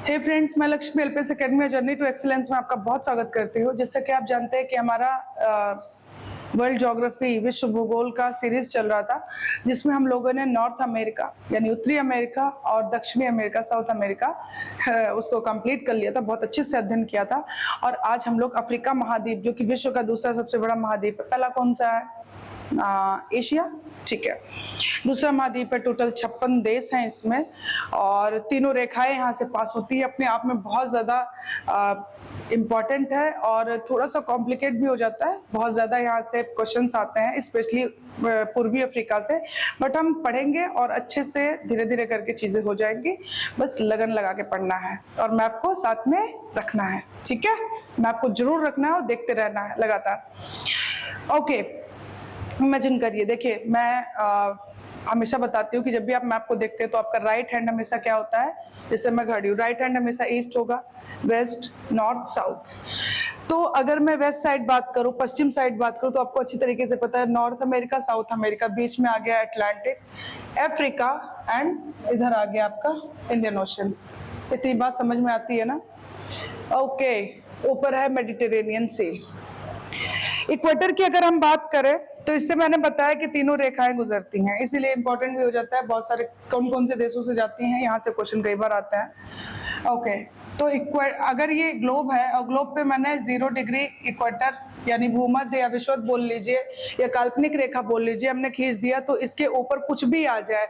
हे friends, मैं Lakshmi LPS academy journey to excellence में आपका बहुत स्वागत करती हूँ। जैसे कि आप जानते हैं कि हमारा वर्ल्ड ज्योग्राफी विश्व भूगोल का सीरीज चल रहा था, जिसमें हम लोगों ने नॉर्थ अमेरिका यानी उत्तरी अमेरिका और दक्षिणी अमेरिका साउथ अमेरिका उसको कंप्लीट कर लिया था, बहुत अच्छे से अध्ययन किया था। और आज हम लोग अफ्रीका महाद्वीप, जो कि विश्व का दूसरा सबसे बड़ा महाद्वीप है, पहला कौन सा है? एशिया, ठीक है। दूसरा महाद्वीप है, टोटल 56 देश हैं इसमें, और तीनों रेखाएं यहाँ से पास होती है। अपने आप में बहुत ज्यादा इम्पोर्टेंट है और थोड़ा सा कॉम्प्लिकेट भी हो जाता है। बहुत ज्यादा यहाँ से क्वेश्चंस आते हैं, स्पेशली पूर्वी अफ्रीका से, बट हम पढ़ेंगे और अच्छे से धीरे धीरे करके चीजें हो जाएंगी। बस लगन लगा के पढ़ना है और मैप को साथ में रखना है, ठीक है। मैप को जरूर रखना है और देखते रहना है लगातार। ओके, इमेजिन करिए, देखिए मैं हमेशा बताती हूँ कि जब भी आप मैप को देखते हैं तो आपका राइट हैंड हमेशा क्या होता है, जैसे मैं खड़ी हूँ, राइट हैंड हमेशा ईस्ट होगा, वेस्ट, नॉर्थ, साउथ। तो अगर मैं वेस्ट साइड बात करूँ, पश्चिम साइड बात करूँ, तो आपको अच्छी तरीके से पता है नॉर्थ अमेरिका, साउथ अमेरिका, बीच में आ गया अटलांटिक, अफ्रीका, एंड इधर आ गया आपका इंडियन ओशन। इतनी बात समझ में आती है ना? ओके, ऊपर है मेडिटेरेनियन सी। इक्वेटर की अगर हम बात करें तो इससे मैंने बताया कि तीनों रेखाएं गुजरती हैं, इसीलिए इंपॉर्टेंट भी हो जाता है। बहुत सारे कौन कौन से देशों से जाती हैं, यहाँ से क्वेश्चन कई बार आता है। ओके, तो अगर ये ग्लोब है और ग्लोब पे मैंने 0 डिग्री इक्वेटर यानी भूमध्य या विषुवत बोल लीजिए या काल्पनिक रेखा बोल लीजिए, हमने खींच दिया, तो इसके ऊपर कुछ भी आ जाए,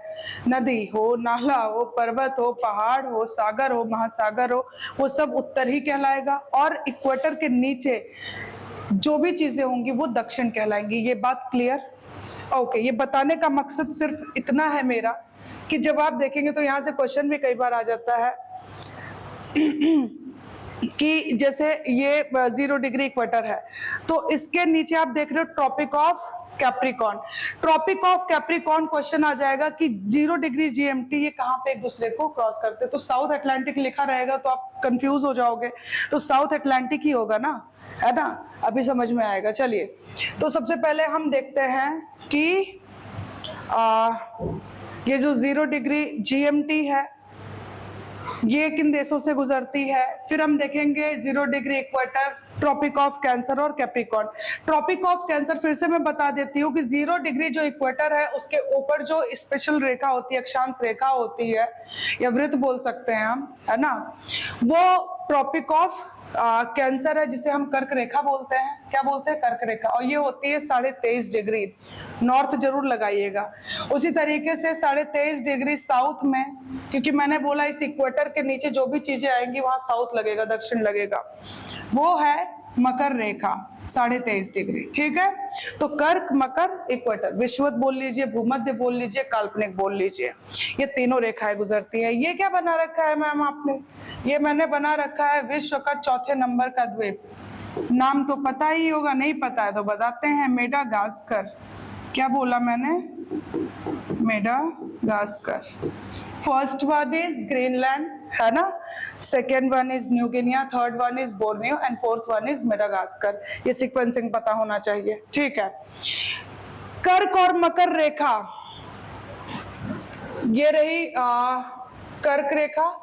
नदी हो, नाला हो, पर्वत हो, पहाड़ हो, सागर हो, महासागर हो, वो सब उत्तर ही कहलाएगा। और इक्वेटर के नीचे जो भी चीजें होंगी वो दक्षिण कहलाएंगी। ये बात क्लियर? ओके, ये बताने का मकसद सिर्फ इतना है मेरा कि जब आप देखेंगे तो यहाँ से क्वेश्चन भी कई बार आ जाता है कि जैसे ये 0 डिग्री इक्वेटर है, तो इसके नीचे आप देख रहे हो Tropic of Capricorn. Tropic of Capricorn question आ जाएगा कि 0 डिग्री जीएमटी ये कहाँ पे एक दूसरे को क्रॉस करते हैं। तो साउथ अटलांटिक लिखा रहेगा तो आप कंफ्यूज हो जाओगे, तो साउथ अटलांटिक ही होगा ना, है ना? अभी समझ में आएगा। चलिए, तो सबसे पहले हम देखते हैं कि ये जो 0 डिग्री जीएमटी है ये किन देशों से गुजरती है। फिर हम देखेंगे 0 degree equator, Tropic of Cancer और कैप्रिकॉर्न। ट्रॉपिक ऑफ कैंसर फिर से मैं बता देती हूँ कि 0 डिग्री जो इक्वेटर है उसके ऊपर जो स्पेशल रेखा होती है, अक्षांश रेखा होती है या वृत्त बोल सकते हैं हम, है ना, वो ट्रॉपिक ऑफ कैंसर है, जिसे हम कर्क रेखा बोलते हैं। क्या बोलते हैं? कर्क रेखा। और ये होती है 23.5 डिग्री नॉर्थ, जरूर लगाइएगा। उसी तरीके से 23.5 डिग्री साउथ में, क्योंकि मैंने बोला इस इक्वेटर के नीचे जो भी चीजें आएंगी वहां साउथ लगेगा, दक्षिण लगेगा, वो है मकर रेखा 23.5 डिग्री, ठीक है। तो कर्क, मकर, इक्वेटर, विषुवत बोल लीजिए, भूमध्य बोल लीजिए, काल्पनिक बोल लीजिए, ये तीनों रेखाएं गुजरती है। ये क्या बना रखा है मैम आपने? ये मैंने बना रखा है विश्व का 4थे नंबर का द्वीप। नाम तो पता ही होगा, नहीं पता है तो बताते हैं, मेडागास्कर। क्या बोला मैंने? Madagascar. First one is Greenland, है ना, second one is new Guinea, third one is Borneo and fourth one is Madagascar. ये सीक्वेंसिंग पता होना चाहिए, ठीक है। कर्क और मकर रेखा, ये रही कर्क रेखा,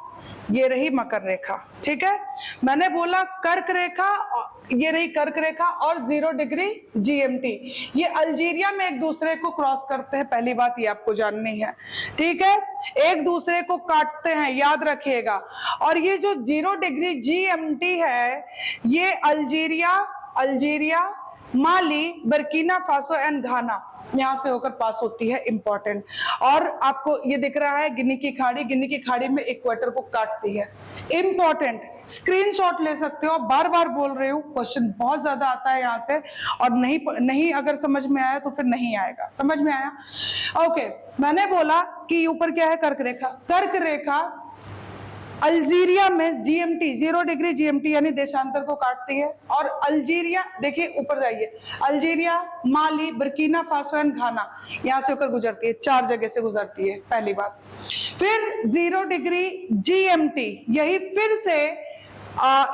ये रही मकर रेखा, ठीक है। मैंने बोला कर्क रेखा, ये रही कर्क रेखा और 0 डिग्री जीएमटी, ये अल्जीरिया में एक दूसरे को क्रॉस करते हैं। पहली बात ये आपको जाननी है, ठीक है, एक दूसरे को काटते हैं, याद रखिएगा। और ये जो 0 डिग्री जीएमटी है ये Algeria, Mali, Burkina Faso and Ghana, यहां से होकर पास होती है, इंपॉर्टेंट। और आपको ये दिख रहा है गिनी की खाड़ी, गिनी की खाड़ी में इक्वेटर को काटती है, इंपॉर्टेंट। स्क्रीनशॉट ले सकते हो, बार बार बोल रही हूँ, क्वेश्चन बहुत ज्यादा आता है यहाँ से, और नहीं अगर समझ में आया तो फिर नहीं आएगा। समझ में आया? ओके, मैंने बोला कि ऊपर क्या है? कर्क रेखा। कर्क रेखा अल्जीरिया में जीएमटी 0 डिग्री जीएमटी यानी देशांतर को काटती है। और अल्जीरिया, देखिए ऊपर जाइए, Algeria, Mali, Burkina Faso and Ghana, यहां से होकर गुजरती है, 4 जगह से गुजरती है, पहली बात। फिर 0 डिग्री जीएमटी यही फिर से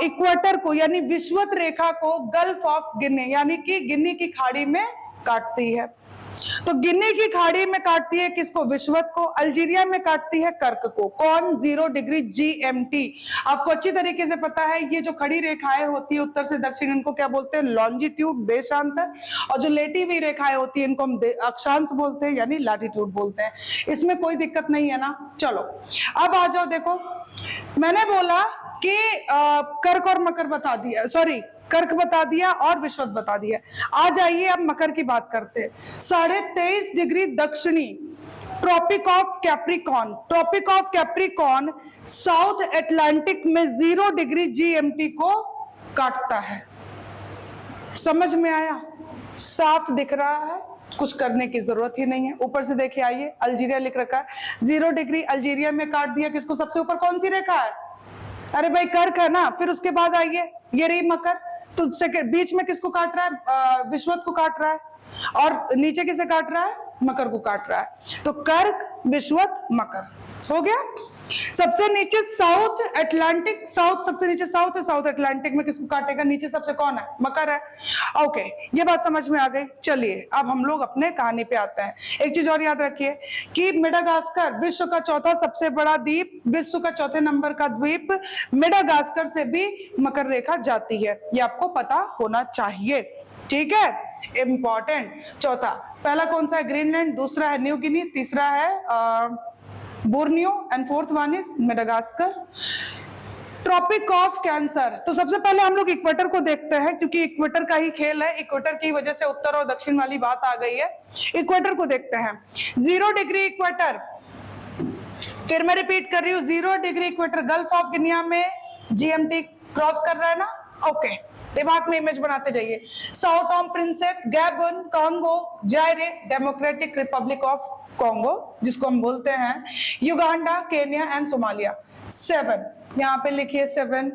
इक्वेटर को यानी विषुवत रेखा को गल्फ ऑफ गिनी यानी कि गिनी की खाड़ी में काटती है। तो गिनी की खाड़ी में काटती है किसको? विषुवत को। अल्जीरिया में काटती है कर्क को। कौन? 0 डिग्री GMT। आपको अच्छी तरीके से पता है ये जो खड़ी रेखाएं होती है उत्तर से दक्षिण, इनको क्या बोलते हैं? लॉन्जिट्यूड, देशांतर। और जो लेटी हुई रेखाएं होती है इनको हम अक्षांश बोलते हैं, यानी लैटिट्यूड बोलते हैं। इसमें कोई दिक्कत नहीं है ना। चलो अब आ जाओ, देखो मैंने बोला कि कर्क और मकर बता दिया, सॉरी कर्क बता दिया और विषुवत बता दिया। आ जाइए अब मकर की बात करते हैं। 23.5 डिग्री दक्षिणी Tropic of Capricorn. Tropic of Capricorn South Atlantic में 0 डिग्री GMT को काटता है। समझ में आया? साफ दिख रहा है, कुछ करने की जरूरत ही नहीं है। ऊपर से देखिए, आइए अल्जीरिया लिख रखा है, 0 डिग्री अल्जीरिया में काट दिया किसको? सबसे ऊपर कौन सी रेखा है? अरे भाई कर्क है ना। फिर उसके बाद आइए, ये रही मकर, तो बीच में किसको काट रहा है? विषुवत को काट रहा है। और नीचे किसे काट रहा है? मकर को काट रहा है। तो कर्क, विषुवत, मकर हो गया। सबसे नीचे साउथ अटलांटिक, साउथ सबसे नीचे साउथ है, साउथ अटलांटिक में किसको काटेगा? नीचे सबसे कौन है? मकर है। ओके, ये बात समझ में आ गई। चलिए अब हम लोग अपने कहानी पे आते हैं। एक चीज और याद रखिए कि मेडागास्कर विश्व का चौथा सबसे बड़ा द्वीप, विश्व का चौथे नंबर का द्वीप, मेडागास्कर से भी मकर रेखा जाती है। ये आपको पता होना चाहिए, ठीक है? इंपॉर्टेंट। चौथा, पहला कौन सा है? ग्रीनलैंड, दूसरा है न्यू गिनी, तीसरा है Borneo and fourth one is Madagascar. Tropic of Cancer, तो सबसे पहले हम लोग इक्वेटर को देखते हैं, क्योंकि इक्वेटर का ही खेल है। इक्वेटर की वजह से उत्तर और दक्षिण वाली बात आ गई है। इक्वेटर को देखते हैं। 0 डिग्री इक्वेटर, फिर मैं रिपीट कर रही हूँ, 0 degree equator gulf of Guinea में GMT क्रॉस कर रहा है ना। ओके, दिमाग में इमेज बनाते जाइए। Sao Tom Prinsep, Gabon, Congo, जायरे, democratic Republic of Congo जिसको हम बोलते हैं, युगांडा, केन्या एंड सोमालिया। 7 यहाँ पे लिखिए, 7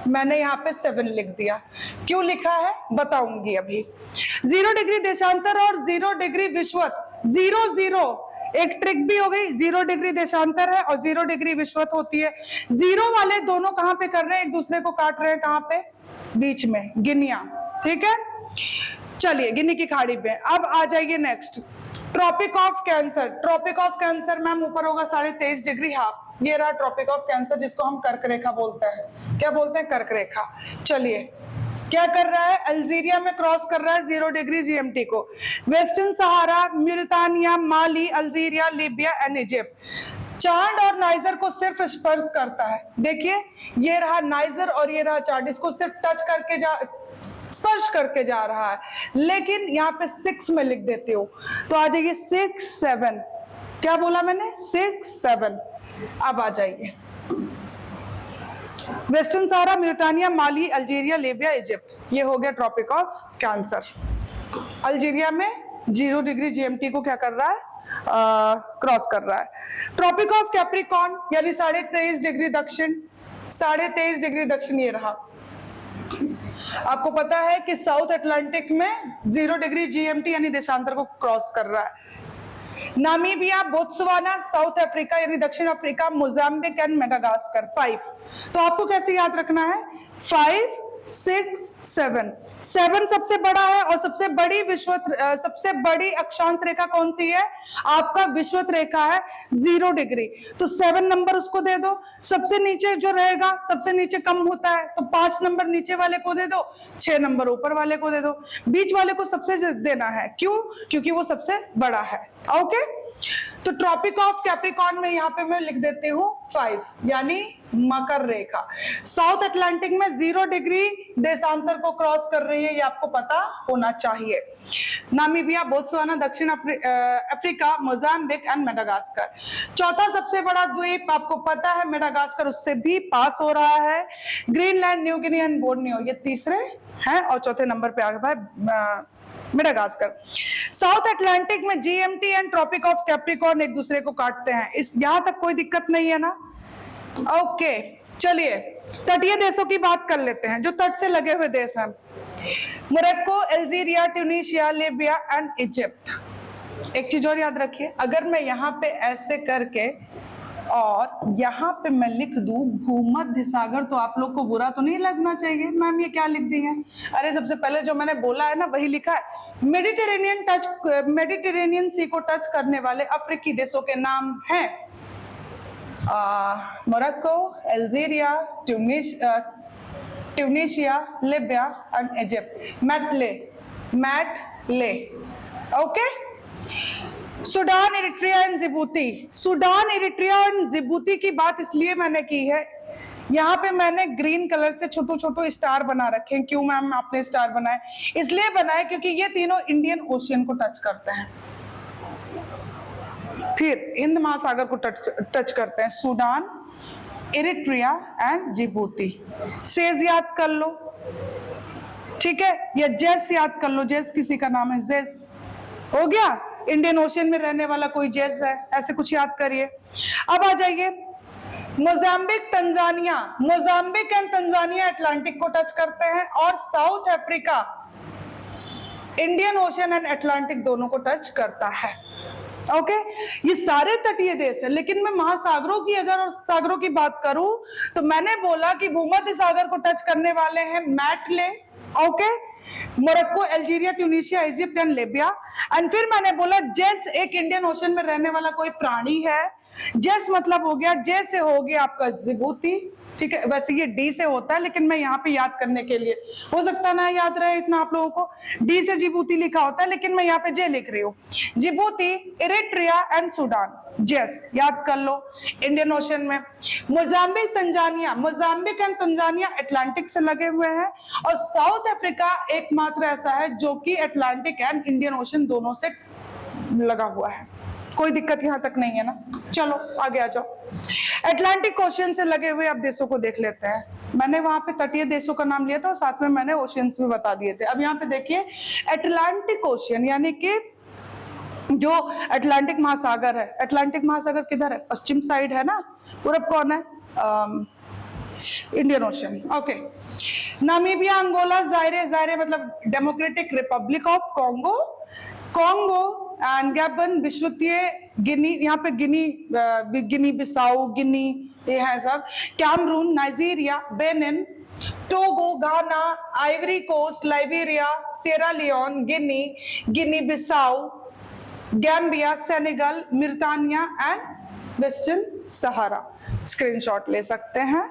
मैंने यहाँ पे 7 लिख दिया। क्यों लिखा है बताऊंगी अभी। 0 डिग्री देशांतर और 0 डिग्री विषुवत, 0 एक ट्रिक भी हो गई। 0 डिग्री देशांतर है और 0 डिग्री विषुवत होती है। 0 वाले दोनों कहां पे कर रहे हैं? एक दूसरे को काट रहे हैं। कहां पे? बीच में, गिनिया, ठीक है। चलिए गिनी की खाड़ी पे अब आ जाइए। Next, Tropic of Cancer. Tropic of Cancer ma'am ऊपर होगा 23.5 डिग्री हाफ। ये रहा ट्रॉपिक ऑफ कैंसर, जिसको हम कर्क रेखा बोलते हैं। क्या बोलते हैं? कर्क रेखा। चलिए क्या कर रहा है? अल्जीरिया में क्रॉस कर रहा है 0 डिग्री GMT को। Western Sahara, Mauritania, Mali, Algeria, Libya and Egypt. Chad और नाइजर को सिर्फ स्पर्श करता है। देखिए ये रहा नाइजर और ये रहा चार्ड, इसको सिर्फ टच करके स्पर्श करके जा रहा है। लेकिन यहाँ पे 6 में लिख देती हूँ, तो आ जाइए 6, 7। क्या बोला मैंने? 6, 7। अब आ जाइए वेस्टर्न सहारा, म्यूरिटानिया, माली, अल्जीरिया, लीबिया, इजिप्ट। ये हो गया ट्रॉपिक ऑफ कैंसर। अल्जीरिया में 0 डिग्री GMT को क्या कर रहा है? क्रॉस कर रहा है। ट्रॉपिक ऑफ कैप्रिकॉर्न यानी 23.5 डिग्री दक्षिण, 23.5 डिग्री दक्षिण ये रहा। आपको पता है कि साउथ अटलांटिक में 0 डिग्री GMT यानी देशांतर को क्रॉस कर रहा है। नामीबिया, बोत्सवाना, साउथ अफ्रीका यानी दक्षिण अफ्रीका, मोजाम्बिक एंड मेडागास्कर। 5। तो आपको कैसे याद रखना है? 5, 6, 7। 7 सबसे बड़ा है और सबसे बड़ी विषुवत, सबसे बड़ी अक्षांश रेखा कौन सी है? आपका विषुवत रेखा है 0 डिग्री। तो 7 नंबर उसको दे दो। सबसे नीचे जो रहेगा, सबसे नीचे कम होता है तो 5 नंबर नीचे वाले को दे दो, 6 नंबर ऊपर वाले को दे दो। बीच वाले को सबसे देना है। क्यों? क्योंकि वो सबसे बड़ा है। ओके, तो ट्रॉपिक ऑफ कैप्रिकॉर्न में यहाँ पे मैं लिख देती हूँ 5 यानी मकर रेखा। साउथ अटलांटिक में 0 डिग्री देशांतर को क्रॉस कर रही है, ये आपको पता होना चाहिए। नामीबिया, बोत्सवाना, दक्षिण अफ्रीका, मोजाम्बिक एंड मेडागास्कर। चौथा सबसे बड़ा द्वीप आपको पता है मेडागास्कर, उससे भी पास हो रहा है। Greenland, New Guinea and Borneo ये तीसरे हैं और चौथे नंबर पे आ गया है मेडागास्कर। साउथ अटलांटिक में GMT and Tropic of Capricorn एक दूसरे को काटते हैं। इस यहां तक कोई दिक्कत नहीं है ना? ओके, चलिए तटीय देशों की बात कर लेते हैं, जो तट से लगे हुए देश हैं। Morocco, Algeria, Tunisia, Libya and Egypt. एक चीज और याद रखिए, अगर मैं यहाँ पे ऐसे करके और यहाँ पे मैं लिख दूं भूमध्य सागर, तो आप लोग को बुरा तो नहीं लगना चाहिए मैम ये क्या लिख दी है। अरे सबसे पहले जो मैंने बोला है ना वही लिखा है। मेडिटेरेनियन सी को टच करने वाले अफ्रीकी देशों के नाम हैं Morocco, Algeria, Tunisia, Libya and Egypt. मैटले okay. Sudan, Eritrea and Djibouti. Sudan, Eritrea and Djibouti की बात इसलिए मैंने की है, यहाँ पे मैंने ग्रीन कलर से छोटू छोटू स्टार बना रखे हैं। क्यों मैम आपने स्टार बनाए? इसलिए बनाए क्योंकि ये तीनों इंडियन ओशियन को टच करते हैं, फिर हिंद महासागर को टच करते हैं। Sudan, Eritrea and Djibouti. Says याद कर लो, ठीक है, या जेस याद कर लो, जेस किसी का नाम है, जेस हो गया। इंडियन ओशियन में रहने वाला कोई जेस है, ऐसे कुछ याद करिए। अब आ जाइए Mozambique, Tanzania. Mozambique and Tanzania Atlantic को टच करते हैं, और south Africa Indian ocean and Atlantic दोनों को टच करता है। ओके ये सारे तटीय देश है, लेकिन मैं महासागरों की अगर और सागरों की बात करूं तो मैंने बोला कि भूमध्य सागर को टच करने वाले हैं मैटले, okay, Morocco, Algeria, Tunisia, Egypt and Libya. And फिर मैंने बोला जेस एक इंडियन ओशन में रहने वाला कोई प्राणी है। जेस मतलब हो गया, जे से हो गया आपका जिबूती, ठीक है, वैसे ये डी से होता है लेकिन मैं यहाँ पे याद करने के लिए, हो सकता ना याद रहे इतना आप लोगों को, डी से जिबूती लिखा होता है लेकिन मैं यहाँ पे जे लिख रही हूँ। जिबूती, इरिट्रिया एंड सूडान, जेस याद कर लो इंडियन ओशन में। Mozambique, Tanzania, Mozambique and Tanzania Atlantic से लगे हुए हैं, और साउथ अफ्रीका एकमात्र ऐसा है जो कि अटलांटिक एंड इंडियन ओशन दोनों से लगा हुआ है। कोई दिक्कत यहाँ तक नहीं है ना? चलो आगे आ जाओ। अटलांटिक ओशियन से लगे हुए अब देशों को देख लेते हैं। मैंने वहां पे तटीय देशों का नाम लिया था और साथ में मैंने ओशियंस भी बता दिए थे। अब यहाँ पे देखिए अटलांटिक ओशियन यानी कि जो अटलांटिक महासागर है, अटलांटिक महासागर किधर है? पश्चिम साइड है ना। पूरब कौन है? Indian Ocean, okay. Namibia, Angola, Zaire, Zaire मतलब Democratic Republic of Congo, Congo and Gabon, विश्वतीय गिनी, यहाँ पे गिनी बिसाऊ, गिनी ये है सब, Cameroon, Nigeria, Benin, Togo, Ghana, Ivory Coast, Liberia, Sierra Leone, Guinea Bissau, Gambia, Senegal, Mauritania and Western Sahara. Screenshot ले सकते हैं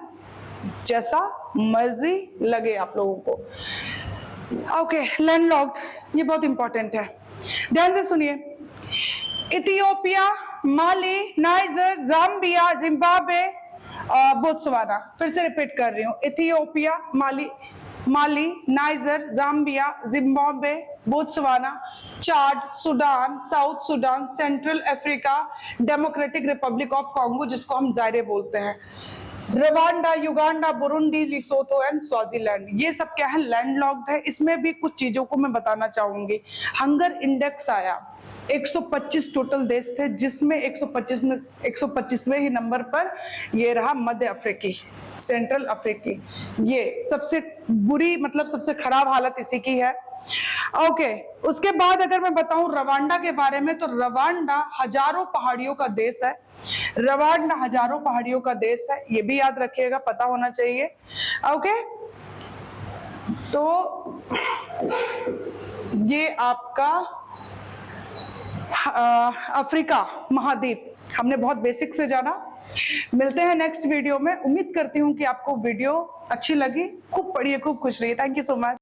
जैसा मर्जी लगे आप लोगों को। ओके, लैंडलॉक्ड, ये बहुत इंपॉर्टेंट है, ध्यान से सुनिए। इथियोपिया, माली, नाइजर, जाम्बिया, जिम्बाब्वे, बोत्सवाना। फिर से रिपीट कर रही हूँ, Ethiopia, Mali, niger, Zambia, Zimbabwe, Botswana, Chad, Sudan, south Sudan, central Africa, democratic Republic of Congo जिसको हम जायरे बोलते हैं, Rwanda, Uganda, Burundi, लिसोथो and Swaziland. ये सब क्या है? लैंडलॉक्ड है। इसमें भी कुछ चीजों को मैं बताना चाहूंगी। हंगर इंडेक्स आया, 125 टोटल देश थे जिसमें 125 में 125वें ही नंबर पर ये रहा मध्य अफ्रीकी, सेंट्रल अफ्रीकी। ये सबसे बुरी मतलब सबसे खराब हालत इसी की है। ओके, उसके बाद अगर मैं बताऊं रवांडा के बारे में, तो रवांडा हजारों पहाड़ियों का देश है। रवांडा हजारों पहाड़ियों का देश है, ये भी याद रखिएगा, पता होना चाहिए। ओके, तो ये आपका अफ्रीका महाद्वीप हमने बहुत बेसिक से जाना। मिलते हैं नेक्स्ट वीडियो में। उम्मीद करती हूँ कि आपको वीडियो अच्छी लगी। खूब पढ़िए, खूब खुश रहिए। Thank you so much.